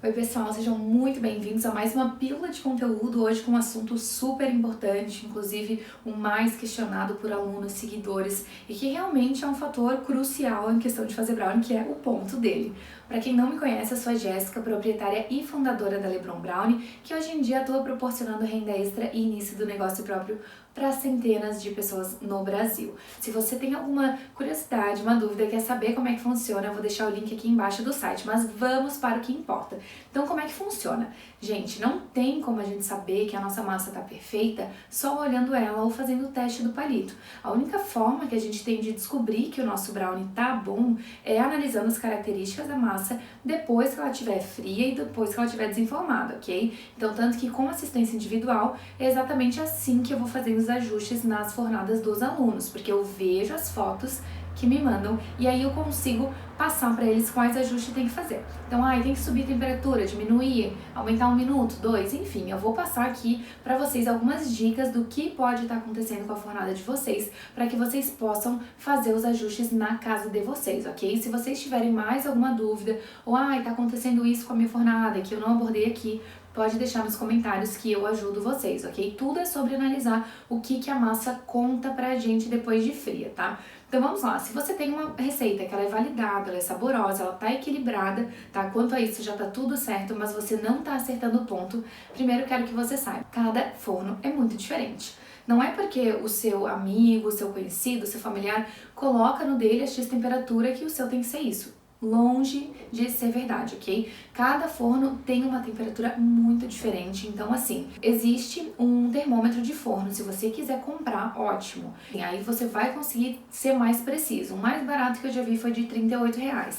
Oi pessoal, sejam muito bem-vindos a mais uma pílula de conteúdo, hoje com um assunto super importante, inclusive o mais questionado por alunos, seguidores, e que realmente é um fator crucial em questão de fazer brownie, que é o ponto dele. Para quem não me conhece, eu sou a Jéssica, proprietária e fundadora da Lebron Brownie, que hoje em dia atua proporcionando renda extra e início do negócio próprio para centenas de pessoas no Brasil. Se você tem alguma curiosidade, uma dúvida, quer saber como é que funciona, eu vou deixar o link aqui embaixo do site, mas vamos para o que importa. Então, como é que funciona? Gente, não tem como a gente saber que a nossa massa está perfeita só olhando ela ou fazendo o teste do palito. A única forma que a gente tem de descobrir que o nosso brownie tá bom é analisando as características da massa depois que ela estiver fria e depois que ela estiver desenformada, ok? Então, tanto que com assistência individual, é exatamente assim que eu vou fazendo os ajustes nas fornadas dos alunos, porque eu vejo as fotos que me mandam e aí eu consigo passar para eles quais ajustes tem que fazer. Então, tem que subir a temperatura, diminuir, aumentar 1 minuto, 2, enfim, eu vou passar aqui para vocês algumas dicas do que pode estar acontecendo com a fornada de vocês, para que vocês possam fazer os ajustes na casa de vocês, ok? Se vocês tiverem mais alguma dúvida, ou tá acontecendo isso com a minha fornada, que eu não abordei aqui, pode deixar nos comentários que eu ajudo vocês, ok? Tudo é sobre analisar o que a massa conta pra gente depois de fria, tá? Então vamos lá, se você tem uma receita que ela é validada, ela é saborosa, ela tá equilibrada, tá? Quanto a isso já tá tudo certo, mas você não tá acertando o ponto, primeiro eu quero que você saiba, cada forno é muito diferente. Não é porque o seu amigo, o seu conhecido, o seu familiar coloca no dele a X temperatura que o seu tem que ser isso. Longe de ser verdade, ok? Cada forno tem uma temperatura muito diferente, então assim, existe um termômetro de forno, se você quiser comprar, ótimo. E aí você vai conseguir ser mais preciso. O mais barato que eu já vi foi de R$38.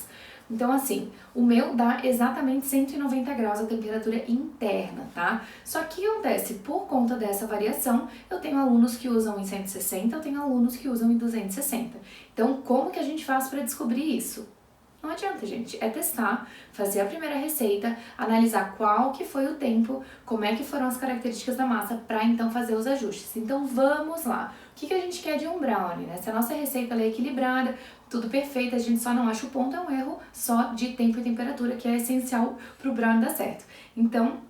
Então assim, o meu dá exatamente 190 graus a temperatura interna, tá? Só que acontece, por conta dessa variação, eu tenho alunos que usam em 160, eu tenho alunos que usam em 260. Então como que a gente faz para descobrir isso? Não adianta, gente, é testar, fazer a primeira receita, analisar qual que foi o tempo, como é que foram as características da massa para então fazer os ajustes. Então vamos lá. O que a gente quer de um brownie, né? Se a nossa receita é equilibrada, tudo perfeito, a gente só não acha o ponto, é um erro só de tempo e temperatura, que é essencial para o brownie dar certo. Então,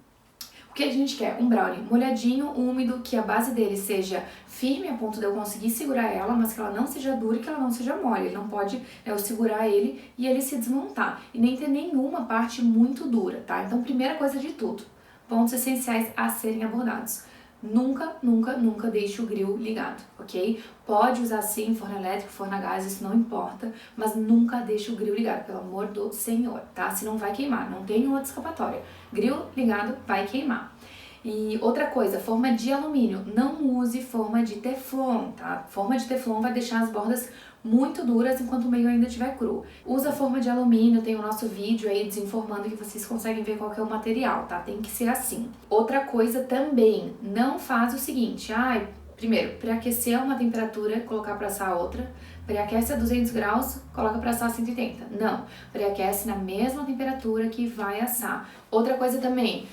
o que a gente quer? Um brownie molhadinho, úmido, que a base dele seja firme a ponto de eu conseguir segurar ela, mas que ela não seja dura e que ela não seja mole. Ele não pode eu segurar ele e ele se desmontar. E nem ter nenhuma parte muito dura, tá? Então, primeira coisa de tudo, pontos essenciais a serem abordados. Nunca, nunca, nunca deixe o grill ligado, ok? Pode usar sim forno elétrico, forno a gás, isso não importa, mas nunca deixe o grill ligado, pelo amor do Senhor, tá? Senão vai queimar, não tem outra escapatória. Grill ligado vai queimar. E outra coisa, forma de alumínio, não use forma de teflon, tá? Forma de teflon vai deixar as bordas muito duras enquanto o meio ainda estiver cru. Usa forma de alumínio, tem o nosso vídeo aí desinformando que vocês conseguem ver qual que é o material, tá? Tem que ser assim. Outra coisa também, não faz o seguinte, primeiro, pré-aquecer uma temperatura, colocar para assar a outra, pré-aquece a 200 graus, coloca para assar a 180. Não, pré-aquece na mesma temperatura que vai assar. Outra coisa também,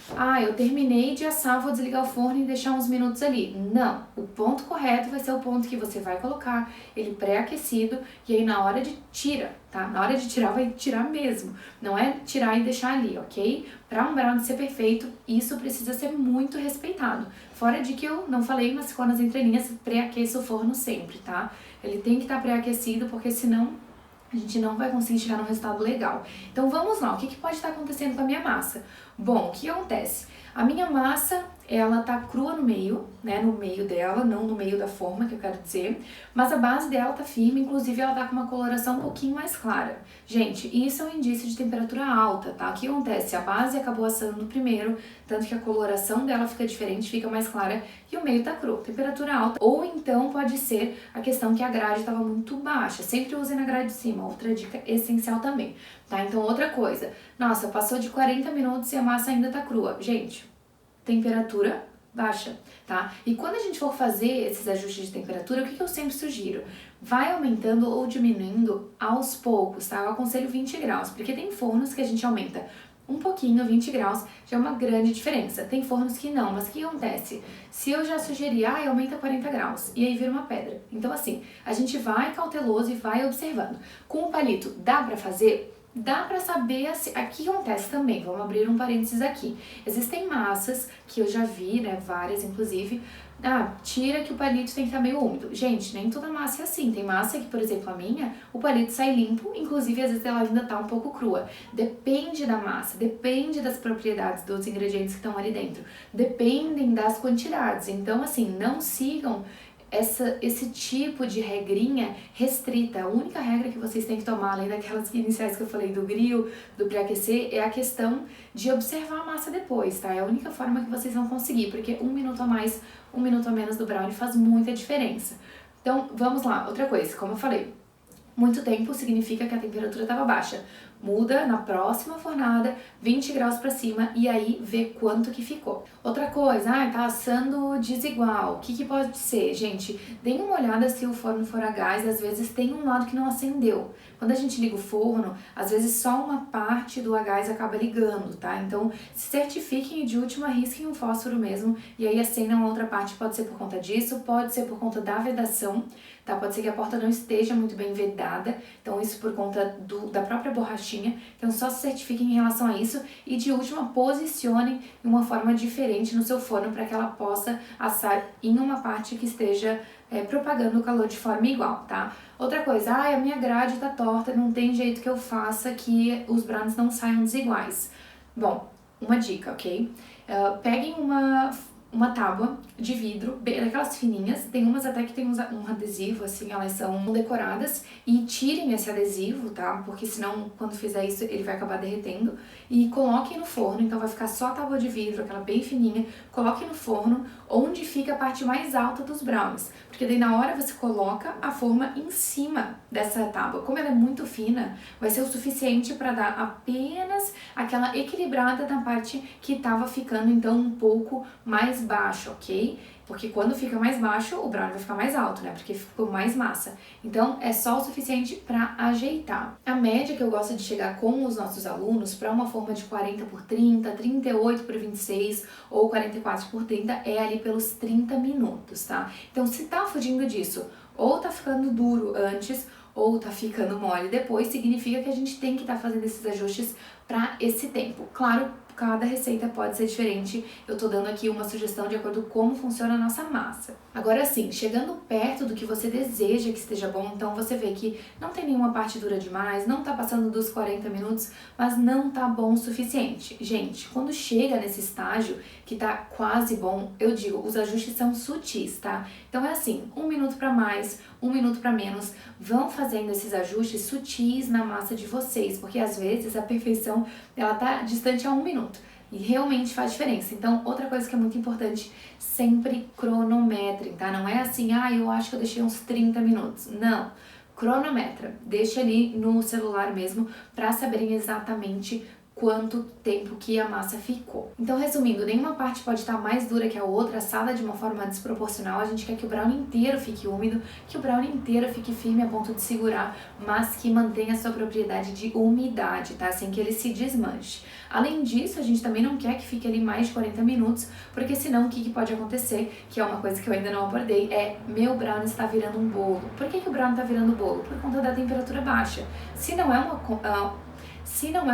eu terminei de assar, vou desligar o forno e deixar uns minutos ali. Não, o ponto correto vai ser o ponto que você vai colocar ele pré-aquecido e aí na hora de tira, tá? Na hora de tirar, vai tirar mesmo. Não é tirar e deixar ali, ok? Para um brownie ser perfeito, isso precisa ser muito respeitado. Fora de que eu não falei, mas ficou nas entrelinhas, pré-aqueça o forno sempre, tá? Ele tem que estar pré-aquecido, porque senão a gente não vai conseguir chegar num resultado legal. Então vamos lá, o que pode estar acontecendo com a minha massa? Bom, o que acontece? A minha massa, ela tá crua no meio, né, no meio dela, não no meio da forma, que eu quero dizer, mas a base dela tá firme, inclusive ela tá com uma coloração um pouquinho mais clara. Gente, isso é um indício de temperatura alta, tá? O que acontece? A base acabou assando primeiro, tanto que a coloração dela fica diferente, fica mais clara, e o meio tá cru, temperatura alta. Ou então pode ser a questão que a grade estava muito baixa, sempre use na grade de cima, outra dica essencial também, tá? Então outra coisa, nossa, passou de 40 minutos e a massa ainda tá crua. Gente, temperatura baixa, tá? E quando a gente for fazer esses ajustes de temperatura, o que eu sempre sugiro? Vai aumentando ou diminuindo aos poucos, tá? Eu aconselho 20 graus, porque tem fornos que a gente aumenta um pouquinho, 20 graus, já é uma grande diferença. Tem fornos que não, mas o que acontece? Se eu já sugerir, aumenta 40 graus, e aí vira uma pedra. Então assim, a gente vai cauteloso e vai observando. Com o palito, dá pra fazer? dá pra saber assim, aqui acontece também, vamos abrir um parênteses aqui. Existem massas que eu já vi, né, várias inclusive, tira que o palito tem que estar meio úmido. Gente, nem toda massa é assim. Tem massa que, por exemplo, a minha, o palito sai limpo, inclusive às vezes ela ainda tá um pouco crua. Depende da massa, depende das propriedades dos ingredientes que estão ali dentro, dependem das quantidades. Então, assim, não sigam esse tipo de regrinha restrita. A única regra que vocês têm que tomar, além daquelas iniciais que eu falei do grill, do pré-aquecer, é a questão de observar a massa depois, tá? É a única forma que vocês vão conseguir, porque 1 minuto a mais, 1 minuto a menos do brownie faz muita diferença. Então, vamos lá. Outra coisa, como eu falei, muito tempo significa que a temperatura estava baixa. Muda na próxima fornada, 20 graus para cima, e aí vê quanto que ficou. Outra coisa, tá assando desigual. O que pode ser? Gente, deem uma olhada se o forno for a gás, às vezes tem um lado que não acendeu. Quando a gente liga o forno, às vezes só uma parte do a gás acaba ligando, tá? Então, se certifiquem e de última risquem o fósforo mesmo, e aí acendam a outra parte. Pode ser por conta disso, pode ser por conta da vedação, tá? Pode ser que a porta não esteja muito bem vedada, então isso por conta da própria borrachinha. Então só se certifiquem em relação a isso e de última posicionem de uma forma diferente no seu forno para que ela possa assar em uma parte que esteja propagando o calor de forma igual, tá? Outra coisa, a minha grade tá torta, não tem jeito que eu faça que os brownies não saiam desiguais. Bom, uma dica, ok? Peguem uma tábua de vidro, daquelas fininhas, tem umas até que tem um adesivo, assim, elas são decoradas, e tirem esse adesivo, tá? Porque senão, quando fizer isso, ele vai acabar derretendo, e coloquem no forno, então vai ficar só a tábua de vidro, aquela bem fininha, coloquem no forno, onde fica a parte mais alta dos brownies, porque daí na hora você coloca a forma em cima dessa tábua. Como ela é muito fina, vai ser o suficiente para dar apenas aquela equilibrada na parte que tava ficando, então, um pouco mais baixo, ok? Porque quando fica mais baixo, o brownie vai ficar mais alto, né? Porque ficou mais massa. Então, é só o suficiente para ajeitar. A média que eu gosto de chegar com os nossos alunos para uma forma de 40 por 30, 38 por 26 ou 44 por 30 é ali pelos 30 minutos, tá? Então, se tá fugindo disso, ou tá ficando duro antes, ou tá ficando mole depois, significa que a gente tem que estar fazendo esses ajustes para esse tempo. Claro, cada receita pode ser diferente, eu tô dando aqui uma sugestão de acordo com como funciona a nossa massa. Agora sim, chegando perto do que você deseja que esteja bom, então você vê que não tem nenhuma parte dura demais, não tá passando dos 40 minutos, mas não tá bom o suficiente. Gente, quando chega nesse estágio que tá quase bom, eu digo, os ajustes são sutis, tá? Então é assim, 1 minuto para mais, 1 minuto para menos, vão fazendo esses ajustes sutis na massa de vocês, porque às vezes a perfeição, ela tá distante a 1 minuto. E realmente faz diferença. Então, outra coisa que é muito importante, sempre cronometrem, tá? Não é assim, eu acho que eu deixei uns 30 minutos. Não. Cronometra. Deixa ali no celular mesmo para saberem exatamente quanto tempo que a massa ficou. Então, resumindo, nenhuma parte pode estar mais dura que a outra, assada de uma forma desproporcional. A gente quer que o brownie inteiro fique úmido, que o brownie inteiro fique firme a ponto de segurar, mas que mantenha a sua propriedade de umidade, tá? Sem que ele se desmanche. Além disso, a gente também não quer que fique ali mais de 40 minutos, porque senão o que pode acontecer, que é uma coisa que eu ainda não abordei, meu brownie está virando um bolo. Por que o brownie está virando bolo? Por conta da temperatura baixa. Se não é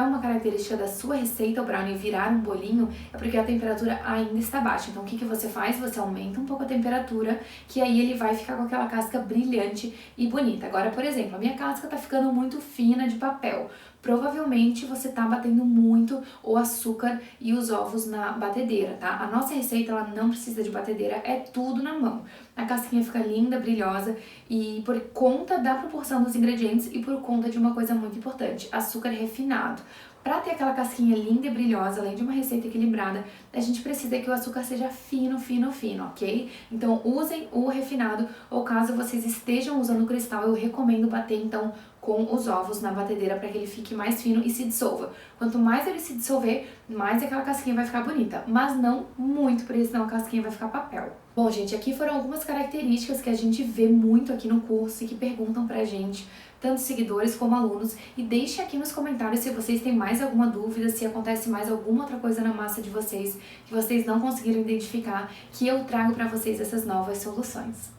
uma característica da sua receita o brownie virar um bolinho, é porque a temperatura ainda está baixa. Então o que você faz? Você aumenta um pouco a temperatura, que aí ele vai ficar com aquela casca brilhante e bonita. Agora, por exemplo, a minha casca está ficando muito fina de papel. Provavelmente você tá batendo muito o açúcar e os ovos na batedeira, tá? A nossa receita, ela não precisa de batedeira, é tudo na mão. A casquinha fica linda, brilhosa e por conta da proporção dos ingredientes e por conta de uma coisa muito importante, açúcar refinado. Para ter aquela casquinha linda e brilhosa, além de uma receita equilibrada, a gente precisa que o açúcar seja fino, fino, fino, ok? Então usem o refinado, ou caso vocês estejam usando o cristal, eu recomendo bater então com os ovos na batedeira para que ele fique mais fino e se dissolva. Quanto mais ele se dissolver, mais aquela casquinha vai ficar bonita, mas não muito, porque senão a casquinha vai ficar papel. Bom, gente, aqui foram algumas características que a gente vê muito aqui no curso e que perguntam pra gente, tanto seguidores como alunos, e deixe aqui nos comentários se vocês têm mais alguma dúvida, se acontece mais alguma outra coisa na massa de vocês que vocês não conseguiram identificar, que eu trago pra vocês essas novas soluções.